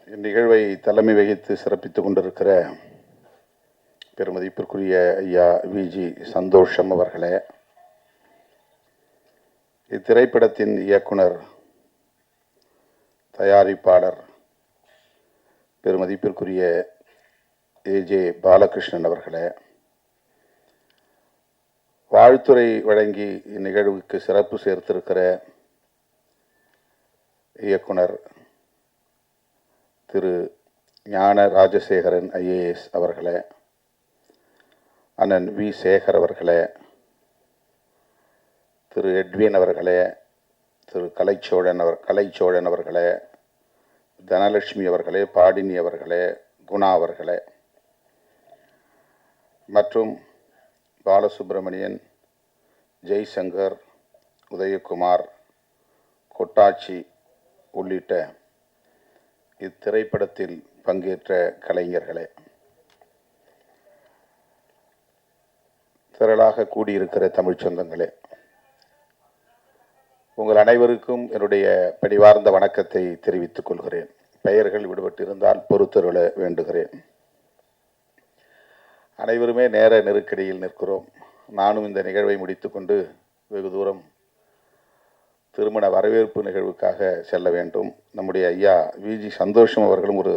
இந்நிகழ்வை தலைமை வகித்து சிறப்பித்துக் கொண்டிருக்கிற பெருமதிப்பிற்குரிய ஐயா விஜி சந்தோஷம் அவர்களே, இத்திரைப்படத்தின் இயக்குனர், தயாரிப்பாளர் பெருமதிப்பிற்குரிய ஏஜே பாலகிருஷ்ணன் அவர்களே, வாழ்த்துறை வழங்கி இந்நிகழ்வுக்கு சிறப்பு சேர்த்திருக்கிற இயக்குனர் திரு ஞான ராஜசேகரன் ஐஏஎஸ் அவர்களே, அண்ணன் வி சேகர் அவர்களே, திரு எட்வின் அவர்களே, திரு கலைச்சோழன் அவர்களே, தனலட்சுமி அவர்களே, பாடினி அவர்களே, குணா அவர்களே மற்றும் பாலசுப்ரமணியன், ஜெய்சங்கர், உதயகுமார், கொட்டாச்சி உள்ளிட்ட இத்திரைப்படத்தில் பங்கேற்ற கலைஞர்களே, திரளாக கூடியிருக்கிற தமிழ் சொந்தங்களே, உங்கள் அனைவருக்கும் என்னுடைய பணிவார்ந்த வணக்கத்தை தெரிவித்துக் கொள்கிறேன். பெயர்கள் விடுபட்டிருந்தால் பொறுத்தருள வேண்டுகிறேன். அனைவருமே நேர நெருக்கடியில் நிற்கிறோம். நானும் இந்த நிகழ்வை முடித்துக்கொண்டு வெகு தூரம் திருமண வரவேற்பு நிகழ்வுக்காக செல்ல வேண்டும். நம்முடைய ஐயா விஜி சந்தோஷம் அவர்களும் ஒரு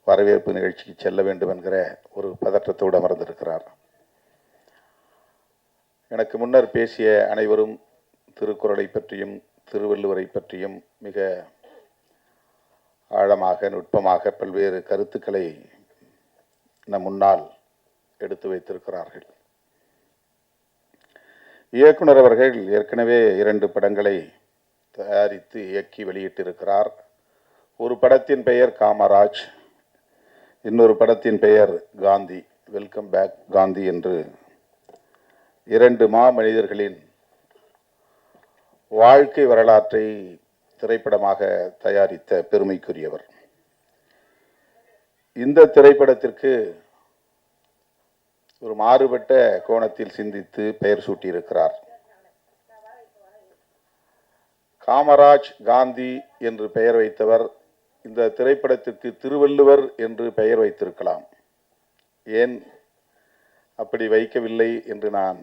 வரவேற்பு நிகழ்ச்சிக்கு செல்ல வேண்டும் என்கிற ஒரு பதற்றத்தோடு அமர்ந்திருக்கிறார். எனக்கு முன்னர் பேசிய அனைவரும் திருக்குறளை பற்றியும் திருவள்ளுவரை பற்றியும் மிக ஆழமாக நுட்பமாக பல்வேறு கருத்துக்களை நம் முன்னால் எடுத்து வைத்திருக்கிறார்கள். இயக்குனர் அவர்கள் ஏற்கனவே 2 படங்களை தயாரித்து இயக்கி வெளியிட்டிருக்கிறார். ஒரு படத்தின் பெயர் காமராஜ், இன்னொரு படத்தின் பெயர் காந்தி, வெல்கம் பேக் காந்தி என்று 2 மாமனிதர்களின் வாழ்க்கை வரலாற்றை திரைப்படமாக தயாரித்த பெருமைக்குரியவர். இந்த திரைப்படத்திற்கு ஒரு மாறுபட்ட கோணத்தில் சிந்தித்து பெயர் சூட்டியிருக்கிறார். காமராஜ் காந்தி என்று பெயர் வைத்தவர் இந்த திரைப்படத்திற்கு திருவள்ளுவர் என்று பெயர் வைத்திருக்கலாம். ஏன் அப்படி வைக்கவில்லை என்று நான்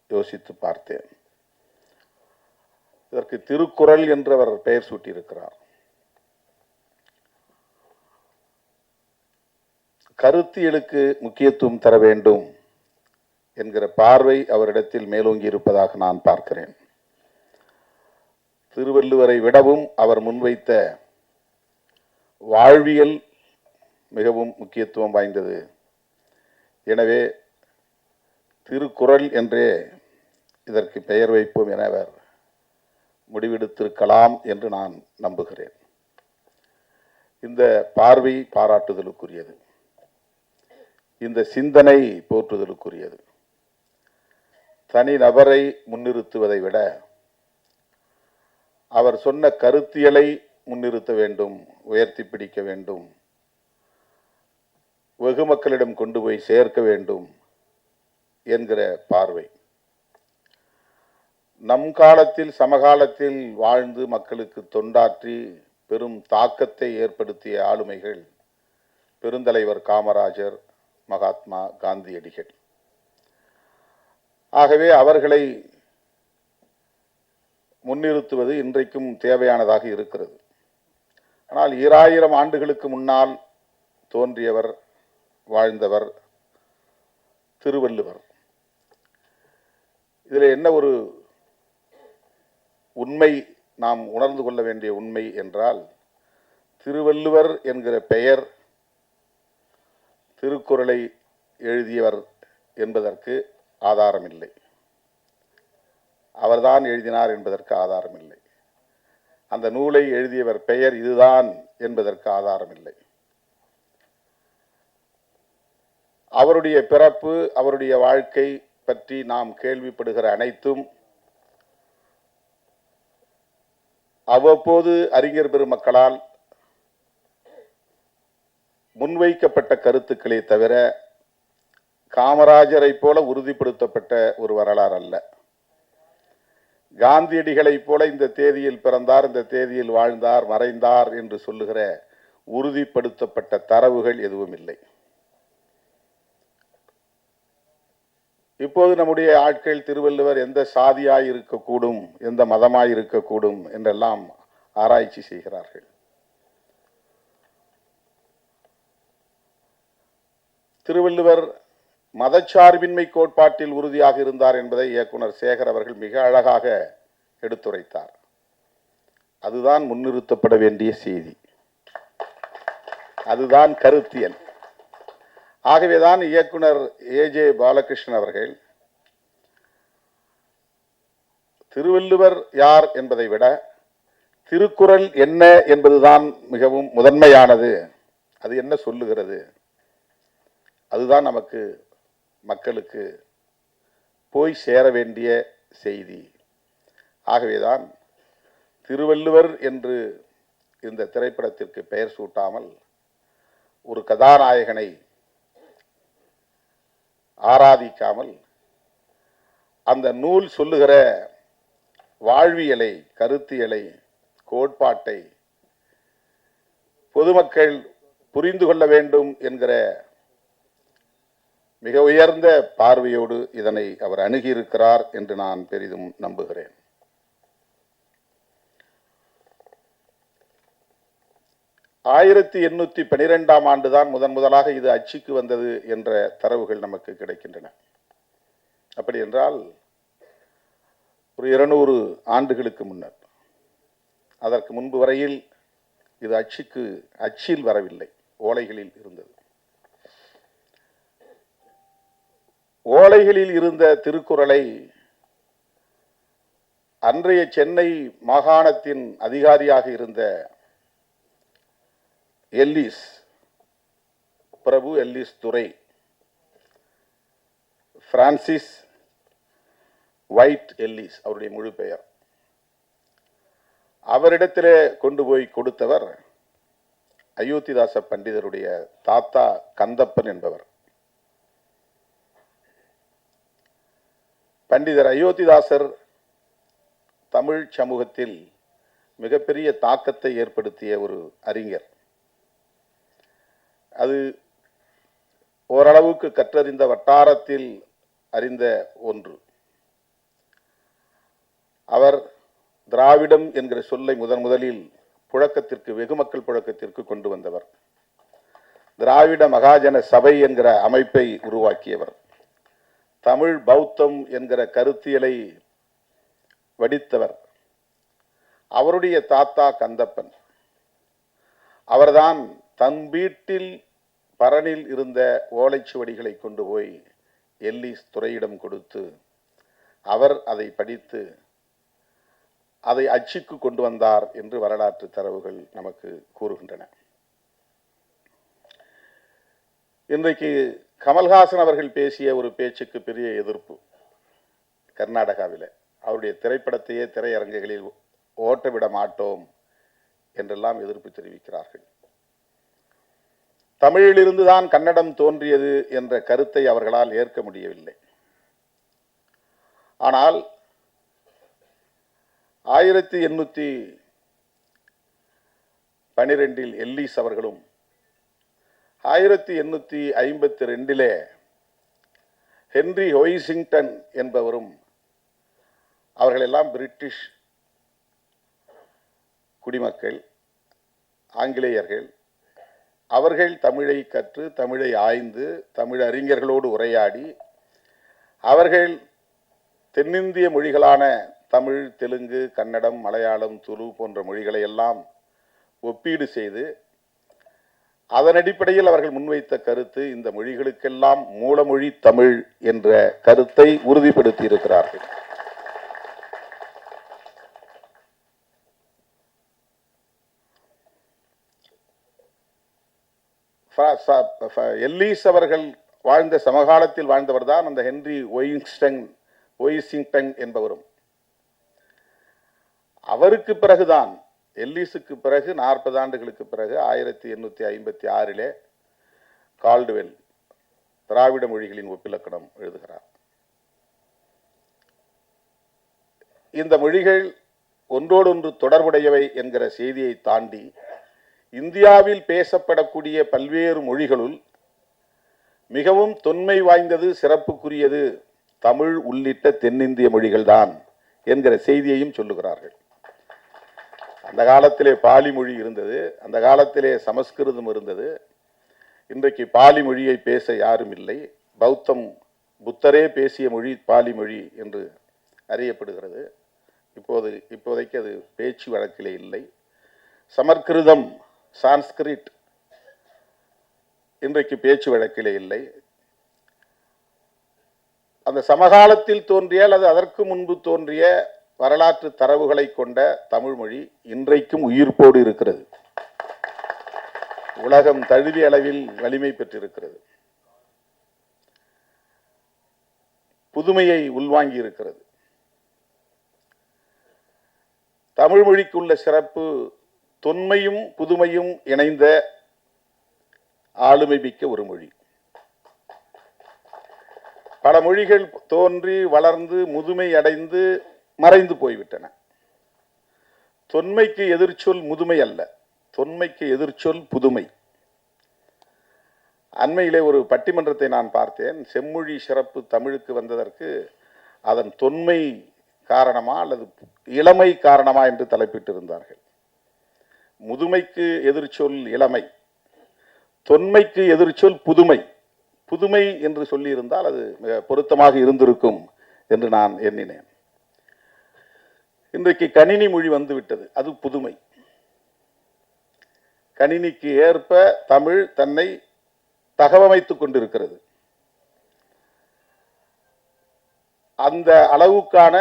யோசித்து பார்த்தேன். இதற்கு திருக்குறள் என்று அவர் பெயர் சூட்டியிருக்கிறார். கருத்தியலுக்கு முக்கியத்துவம் தர வேண்டும் என்கிற பார்வை அவரிடத்தில் மேலோங்கி இருப்பதாக நான் பார்க்கிறேன். திருவள்ளுவரை விடவும் அவர் முன்வைத்த வாழ்வியல் மிகவும் முக்கியத்துவம் வாய்ந்தது. எனவே திருக்குறள் என்றே இதற்கு பெயர் வைப்போம் என அவர் முடிவெடுத்திருக்கலாம் என்று நான் நம்புகிறேன். இந்த பார்வை பாராட்டுதலுக்குரியது. இந்த சிந்தனை போற்றுதலுக்குரியது. தனி நபரை முன்னிறுத்துவதை விட அவர் சொன்ன கருத்தியலை முன்னிறுத்த வேண்டும், உயர்த்தி பிடிக்க வேண்டும், வெகு மக்களிடம் கொண்டு போய் சேர்க்க வேண்டும் என்கிற பார்வை. நம் காலத்தில் சமகாலத்தில் வாழ்ந்து மக்களுக்கு தொண்டாற்றி பெரும் தாக்கத்தை ஏற்படுத்திய ஆளுமைகள் பெருந்தலைவர் காமராஜர், மகாத்மா காந்தியடிகள். ஆகவே அவர்களை முன்னிறுத்துவது இன்றைக்கும் தேவையானதாக இருக்கிறது. ஆனால் 2000 ஆண்டுகளுக்கு முன்னால் தோன்றியவர், வாழ்ந்தவர் திருவள்ளுவர். இதில் என்ன ஒரு உண்மை நாம் உணர்ந்து கொள்ள வேண்டிய உண்மை என்றால், திருவள்ளுவர் என்கிற பெயர் திருக்குறளை எழுதியவர் என்பதற்கு ஆதாரமில்லை. அவர்தான் எழுதினார் என்பதற்கு ஆதாரமில்லை. அந்த நூலை எழுதியவர் பெயர் இதுதான் என்பதற்கு ஆதாரமில்லை. அவருடைய பிறப்பு, அவருடைய வாழ்க்கை பற்றி நாம் கேள்விப்படுகிற அனைத்தும் அவ்வப்போது அறிஞர் பெருமக்களால் முன்வைக்கப்பட்ட கருத்துக்களை தவிர காமராஜரை போல உறுதிப்படுத்தப்பட்ட ஒரு வரலாறு அல்ல. காந்தியடிகளை போல இந்த தேதியில் பிறந்தார், இந்த தேதியில் வாழ்ந்தார், மறைந்தார் என்று சொல்லுகிற உறுதிப்படுத்தப்பட்ட தரவுகள் எதுவும் இல்லை. இப்போது நம்முடைய ஆட்கள் திருவள்ளுவர் எந்த சாதியாய் இருக்கக்கூடும், எந்த மதமாய் இருக்கக்கூடும் என்றெல்லாம் ஆராய்ச்சி செய்கிறார்கள். திருவள்ளுவர் மதச்சார்பின்மை கோட்பாட்டில் உறுதியாக இருந்தார் என்பதை இயக்குனர் சேகர் அவர்கள் மிக அழகாக எடுத்துரைத்தார். அதுதான் முன்னிறுத்தப்பட வேண்டிய செய்தி, அதுதான் கருத்தியல். ஆகவேதான் இயக்குனர் ஏஜே பாலகிருஷ்ணன் அவர்கள் திருவள்ளுவர் யார் என்பதை விட திருக்குறள் என்ன என்பதுதான் மிகவும் முதன்மையானது. அது என்ன சொல்லுகிறது, அதுதான் நமக்கு மக்களுக்கு போய் சேர வேண்டிய செய்தி. ஆகவேதான் திருவள்ளுவர் என்று இந்த திரைப்படத்திற்கு பெயர் சூட்டாமல் ஒரு கதாநாயகனை ஆராதிக்காமல் அந்த நூல் சொல்லுகிற வாழ்வியலை, கருத்தியலை, கோட்பாட்டை பொதுமக்கள் புரிந்து கொள்ள வேண்டும் என்கிற மிக உயர்ந்த பார்வையோடு இதனை அவர் அணுகியிருக்கிறார் என்று நான் பெரிதும் நம்புகிறேன். ஆயிரத்தி 1812 ஆண்டுதான் முதலாக இது அச்சுக்கு வந்தது என்ற தரவுகள் நமக்கு கிடைக்கின்றன. அப்படி என்றால் ஒரு 200 ஆண்டுகளுக்கு முன்னர். அதற்கு முன்பு வரையில் இது அச்சில் வரவில்லை, ஓலைகளில் இருந்தது. ஓலைகளில் இருந்த திருக்குறளை அன்றைய சென்னை மாகாணத்தின் அதிகாரியாக இருந்த எல்லிஸ், பிரபு எல்லிஸ் துரை, பிரான்சிஸ் ஒயிட் எல்லிஸ் அவருடைய முழு பெயர், அவரிடத்திலே கொண்டு போய் கொடுத்தவர் அயோத்திதாச பண்டிதருடைய தாத்தா கந்தப்பன் என்பவர். பண்டிதர் அயோத்திதாசர் தமிழ் சமூகத்தில் மிகப்பெரிய தாக்கத்தை ஏற்படுத்திய ஒரு அறிஞர். அது ஓரளவுக்கு கற்றறிந்த வட்டாரத்தில் அறிந்த ஒன்று. அவர் திராவிடம் என்கிற சொல்லை முதலில் புழக்கத்திற்கு, வெகுமக்கள் புழக்கத்திற்கு கொண்டு வந்தவர். திராவிட மகாஜன சபை என்கிற அமைப்பை உருவாக்கியவர். தமிழ் பௌத்தம் என்கிற கருத்தியலை வடித்தவர். அவருடைய தாத்தா கந்தப்பன். அவர்தான் தன் வீட்டில் பரணில் இருந்த ஓலைச்சுவடிகளை கொண்டு போய் எல்லிஸ் துரையிடம் கொடுத்து அவர் அதை படித்து அதை அச்சுக்கு கொண்டு வந்தார் என்று வரலாற்று தரவுகள் நமக்கு கூறுகின்றன. இன்றைக்கு கமல்ஹாசன் அவர்கள் பேசிய ஒரு பேச்சுக்கு பெரிய எதிர்ப்பு கர்நாடகாவில். அவருடைய திரைப்படத்தையே திரையரங்குகளில் ஓட்டவிட மாட்டோம் என்றெல்லாம் எதிர்ப்பு தெரிவிக்கிறார்கள். தமிழிலிருந்துதான் கன்னடம் தோன்றியது என்ற கருத்தை அவர்களால் ஏற்க முடியவில்லை. ஆனால் 1812 எல்லிஸ் அவர்களும் 1852 ஹென்றி ஹொய்சிங்டன் என்பவரும், அவர்களெல்லாம் பிரிட்டிஷ் குடிமக்கள், ஆங்கிலேயர்கள். அவர்கள் தமிழை கற்று, தமிழை ஆய்ந்து, தமிழ் அறிஞர்களோடு உரையாடி, அவர்கள் தென்னிந்திய மொழிகளான தமிழ், தெலுங்கு, கன்னடம், மலையாளம், துளு போன்ற மொழிகளை எல்லாம் ஒப்பீடு செய்து அதன் அடிப்படையில் அவர்கள் முன்வைத்த கருத்து இந்த மொழிகளுக்கெல்லாம் மூலமொழி தமிழ் என்ற கருத்தை உறுதிப்படுத்தி இருக்கிறார்கள். எல்லிஸ் அவர்கள் வாழ்ந்த சமகாலத்தில் வாழ்ந்தவர் தான் அந்த ஹென்றி ஒய்சிங்டன் என்பவரும். அவருக்கு பிறகுதான், எல்லிஸுக்கு பிறகு 40 ஆண்டுகளுக்கு பிறகு 1856 கால்டுவெல் திராவிட மொழிகளின் ஒப்பிலக்கணம் எழுதுகிறார். இந்த மொழிகள் ஒன்றோடொன்று தொடர்புடையவை என்கிற செய்தியை தாண்டி இந்தியாவில் பேசப்படக்கூடிய பல்வேறு மொழிகளுள் மிகவும் தொன்மை வாய்ந்தது, சிறப்புக்குரியது தமிழ் உள்ளிட்ட தென்னிந்திய மொழிகள்தான் என்கிற செய்தியையும் சொல்லுகிறார்கள். அந்த காலத்திலே பாலி மொழி இருந்தது, அந்த காலத்திலே சமஸ்கிருதம் இருந்தது. இன்றைக்கு பாலி மொழியை பேச யாரும் இல்லை. புத்தரே பேசிய மொழி பாலி மொழி என்று அறியப்படுகிறது. இப்போதைக்கு அது பேச்சு வழக்கிலே இல்லை. சமஸ்கிருதம், சான்ஸ்கிரிட் இன்றைக்கு பேச்சு வழக்கிலே இல்லை. அந்த சமகாலத்தில் தோன்றிய அல்லது அதற்கு முன்பு தோன்றிய வரலாற்று தரவுகளை கொண்ட தமிழ் மொழி இன்றைக்கும் உயிர்ப்போடு இருக்கிறது. உலகம் தழுவிய அளவில் வலிமை பெற்றிருக்கிறது. புதுமையை உள்வாங்கி இருக்கிறது. தமிழ் மொழிக்கு உள்ள சிறப்பு தொன்மையும் புதுமையும் இணைந்த ஆளுமை மிக்க ஒரு மொழி. பல மொழிகள் தோன்றி வளர்ந்து முதுமை அடைந்து மறைந்து போய்விட்டன. தொன்மைக்கு எதிர்ச்சொல் முதுமை அல்ல, தொன்மைக்கு எதிர்ச்சொல் புதுமை. அண்மையிலே ஒரு பட்டிமன்றத்தை நான் பார்த்தேன். செம்மொழி சிறப்பு தமிழுக்கு வந்ததற்கு அதன் தொன்மை காரணமா அல்லது இளமை காரணமா என்று தலைப்பிட்டிருந்தார்கள். முதுமைக்கு எதிர்ச்சொல் இளமை, தொன்மைக்கு எதிர்ச்சொல் புதுமை. புதுமை என்று சொல்லியிருந்தால் அது மிக பொருத்தமாக இருந்திருக்கும் என்று நான் எண்ணினேன். இன்றைக்கு கணினி மொழி வந்துவிட்டது, அது புதுமை. கணினிக்கு ஏற்ப தமிழ் தன்னை தகவமைத்துக் கொண்டிருக்கிறது. அந்த அளவுக்கான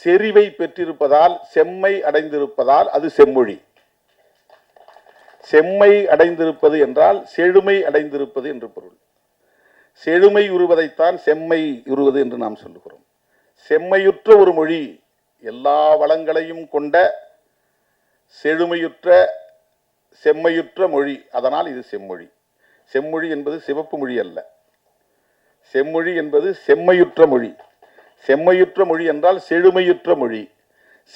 செறிவை பெற்றிருப்பதால், செம்மை அடைந்திருப்பதால் அது செம்மொழி. செம்மை அடைந்திருப்பது என்றால் செழுமை அடைந்திருப்பது என்று பொருள். செழுமை உருவதைத்தான் செம்மை உருவது என்று நாம் சொல்லுகிறோம். செம்மையுற்ற ஒரு மொழி, எல்லா வளங்களையும் கொண்ட செழுமையுற்ற செம்மையுற்ற மொழி, அதனால் இது செம்மொழி. செம்மொழி என்பது சிவப்பு மொழி அல்ல. செம்மொழி என்பது செம்மையுற்ற மொழி. செம்மையுற்ற மொழி என்றால் செழுமையுற்ற மொழி.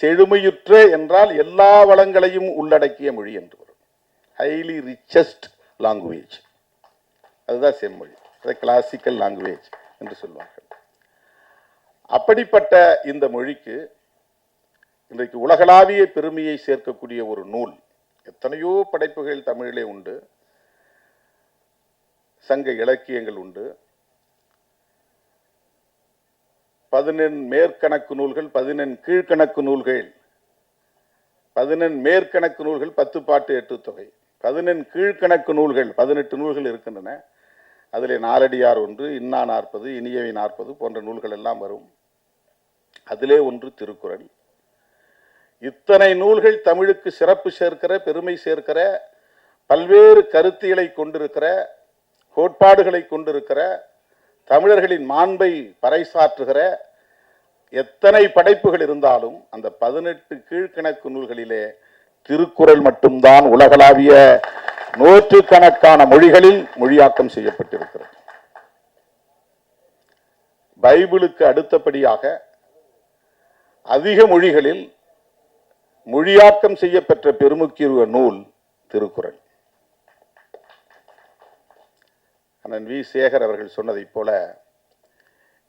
செழுமையுற்ற என்றால் எல்லா வளங்களையும் உள்ளடக்கிய மொழி என்று வரும். ஹைலி ரிச்சஸ்ட் லாங்குவேஜ், அதுதான் செம்மொழி. அதை கிளாசிக்கல் லாங்குவேஜ் என்று சொல்வார்கள். அப்படிப்பட்ட இந்த மொழிக்கு இன்றைக்கு உலகளாவிய பெருமையை சேர்க்கக்கூடிய ஒரு நூல். எத்தனையோ படைப்புகள் தமிழிலே உண்டு, சங்க இலக்கியங்கள் உண்டு. 11 மேற்கணக்கு நூல்கள், 11 கீழ்கணக்கு நூல்கள். 11 மேற்கணக்கு நூல்கள் 10 பாட்டு 8 தொகை. 11 கீழ்கணக்கு நூல்கள் 18 நூல்கள் இருக்கின்றன. அதிலே நாலடியார் ஒன்று, இன்னா 40, இனியவை 40 போன்ற நூல்கள் எல்லாம் வரும். அதிலே ஒன்று திருக்குறள். இத்தனை நூல்கள் தமிழுக்கு சிறப்பு சேர்க்கிற, பெருமை சேர்க்கிற, பல்வேறு கருத்தியலை கொண்டிருக்கிற, கோட்பாடுகளை கொண்டிருக்கிற, தமிழர்களின் மாண்பை பறைசாற்றுகிற எத்தனை படைப்புகள் இருந்தாலும் அந்த 18 கீழ்கணக்கு நூல்களிலே திருக்குறள் மட்டும்தான் உலகளாவிய நூற்றுக்கணக்கான மொழிகளில் மொழியாக்கம் செய்யப்பட்டிருக்கிறது. பைபிளுக்கு அடுத்தபடியாக அதிக மொழிகளில் மொழியாக்கம் செய்யப்பெற்ற பெருமுக்கிய நூல் திருக்குறள். அண்ணன் வி. சேகர் அவர்கள் சொன்னதைப் போல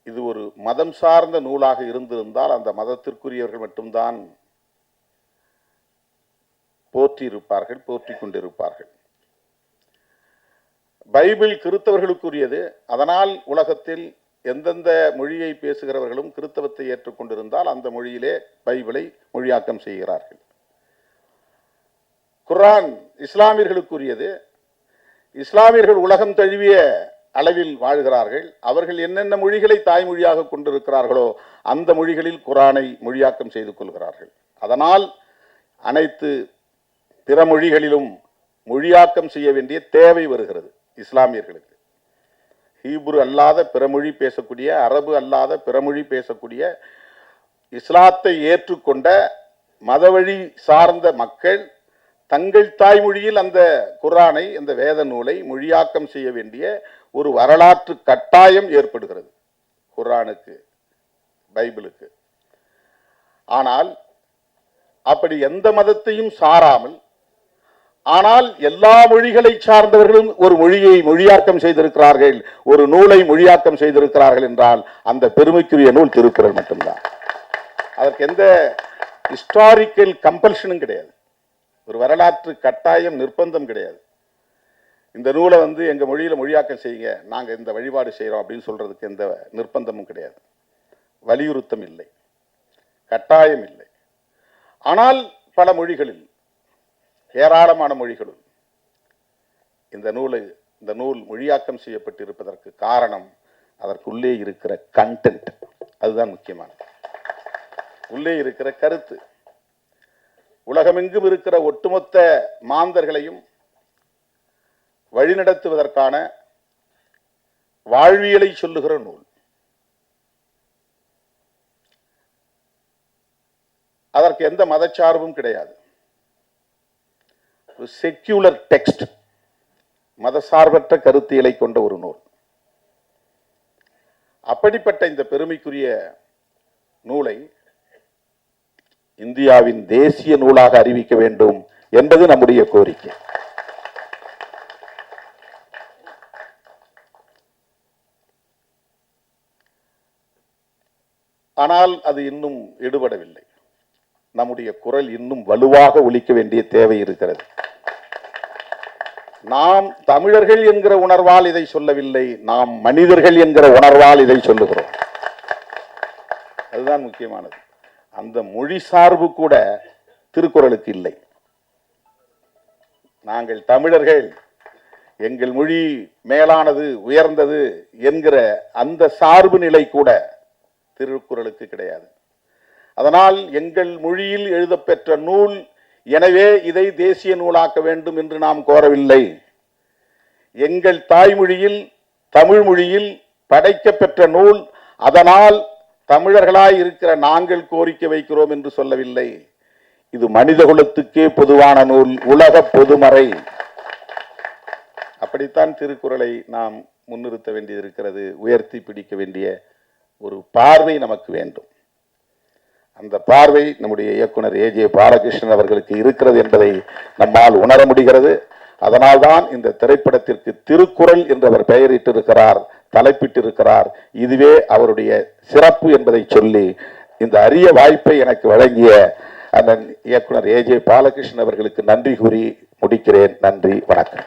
இது ஒரு மதம் சார்ந்த நூலாக இருந்திருந்தால் அந்த மதத்திற்குரியவர்கள் மட்டும்தான் போற்றி இருப்பார்கள், போற்றி கொண்டிருப்பார்கள். பைபிள் கிறித்தவர்களுக்குரியது. அதனால் உலகத்தில் எந்தெந்த மொழியை பேசுகிறவர்களும் கிறித்தவத்தை ஏற்றுக்கொண்டிருந்தால் அந்த மொழியிலே பைபிளை மொழியாக்கம் செய்கிறார்கள். குர்ஆன் இஸ்லாமியர்களுக்குரியது. இஸ்லாமியர்கள் உலகம் தழுவிய அளவில் வாழ்கிறார்கள். அவர்கள் என்னென்ன மொழிகளை தாய்மொழியாக கொண்டிருக்கிறார்களோ அந்த மொழிகளில் குர்ஆனை மொழியாக்கம் செய்து கொள்கிறார்கள். அதனால் அனைத்து பிற மொழிகளிலும் மொழியாக்கம் செய்ய வேண்டிய தேவை வருகிறது இஸ்லாமியர்களுக்கு. ஹீப்ரு அல்லாத பிறமொழி பேசக்கூடிய, அரபு அல்லாத பிறமொழி பேசக்கூடிய, இஸ்லாத்தை ஏற்றுக்கொண்ட மதவழி சார்ந்த மக்கள் தங்கள் தாய்மொழியில் அந்த குர்ஆனை, அந்த வேத நூலை மொழியாக்கம் செய்ய வேண்டிய ஒரு வரலாற்று கட்டாயம் ஏற்படுகிறது குர்ஆனுக்கு, பைபிளுக்கு. ஆனால் அப்படி எந்த மதத்தையும் சாராமல் ஆனால் எல்லா மொழிகளை சார்ந்தவர்களும் ஒரு மொழியை மொழியாக்கம் செய்திருக்கிறார்கள், ஒரு நூலை மொழியாக்கம் செய்திருக்கிறார்கள் என்றால் அந்த பெருமைக்குரிய நூல் திருக்குறள் மட்டும்தான். அதற்கு எந்த ஹிஸ்டாரிக்கல் கம்பல்ஷனும் கிடையாது, ஒரு வரலாற்று கட்டாயம் நிர்பந்தம் கிடையாது. இந்த நூலை எங்க மொழியில மொழியாக்கம் செய்யுங்க, நாங்க இந்த வழிபாடு செய்யறோம் அப்படின்னு சொல்றதுக்கு எந்த நிர்பந்தமும் கிடையாது, வலியுறுத்தம் இல்லை, கட்டாயம் இல்லை. ஆனால் பல மொழிகளில், ஏராளமான மொழிகளும் இந்த நூல் மொழியாக்கம் செய்யப்பட்டிருப்பதற்கு காரணம் அதற்குள்ளே இருக்கிற கண்டென்ட். அதுதான் முக்கியமானது, உள்ளே இருக்கிற கருத்து. உலகமெங்கும் இருக்கிற ஒட்டுமொத்த மாந்தர்களையும் வழிநடத்துவதற்கான வாழ்வியலை சொல்லுகிற நூல். அதற்கு எந்த மதச்சார்பும் கிடையாது, செக்யூலர் டெக்ஸ்ட், மதசார்பற்ற கருத்தியலை கொண்ட ஒரு நூல். அப்படிப்பட்ட இந்த பெருமைக்குரிய நூலை இந்தியாவின் தேசிய நூலாக அறிவிக்க வேண்டும் என்பது நம்முடைய கோரிக்கை. ஆனால் அது இன்னும் எடுபடவில்லை. நம்முடைய குரல் இன்னும் வலுவாக ஒலிக்க வேண்டிய தேவை இருக்கிறது. நாம் தமிழர்கள் என்கிற உணர்வால் இதை சொல்லவில்லை, நாம் மனிதர்கள் என்கிற உணர்வால் இதை சொல்லுகிறோம். அதுதான் முக்கியமானது. அந்த மொழி சார்பு கூட திருக்குறளுக்கு இல்லை. நாங்கள் தமிழர்கள், எங்கள் மொழி மேலானது, உயர்ந்தது என்கிற அந்த சார்பு நிலை கூட திருக்குறளுக்கு கிடையாது. அதனால் எங்கள் மொழியில் எழுதப்பெற்ற நூல், எனவே இதை தேசிய நூலாக்க வேண்டும் என்று நாம் கோரவில்லை. எங்கள் தாய்மொழியில், தமிழ் மொழியில் படைக்கப்பெற்ற நூல், அதனால் தமிழர்களாய் இருக்கிற நாங்கள் கோரிக்கை வைக்கிறோம் என்று சொல்லவில்லை. இது மனிதகுலத்துக்கே பொதுவான நூல், உலக பொதுமறை. அப்படித்தான் திருக்குறளை நாம் முன்னிறுத்த வேண்டியிருக்கிறது, உயர்த்தி பிடிக்க வேண்டிய ஒரு பார்வை நமக்கு வேண்டும். அந்த பார்வை நம்முடைய இயக்குனர் ஏஜே பாலகிருஷ்ணன் அவர்களுக்கு இருக்கிறது என்பதை நம்மால் உணர முடிகிறது. அதனால்தான் இந்த திரைப்படத்திற்கு திருக்குறள் என்று அவர் பெயரிட்டிருக்கிறார், தலைப்பிட்டிருக்கிறார். இதுவே அவருடைய சிறப்பு என்பதை சொல்லி இந்த அரிய வாய்ப்பை எனக்கு வழங்கிய அண்ணன் இயக்குனர் ஏஜே பாலகிருஷ்ணன் அவர்களுக்கு நன்றி கூறி முடிக்கிறேன். நன்றி, வணக்கம்.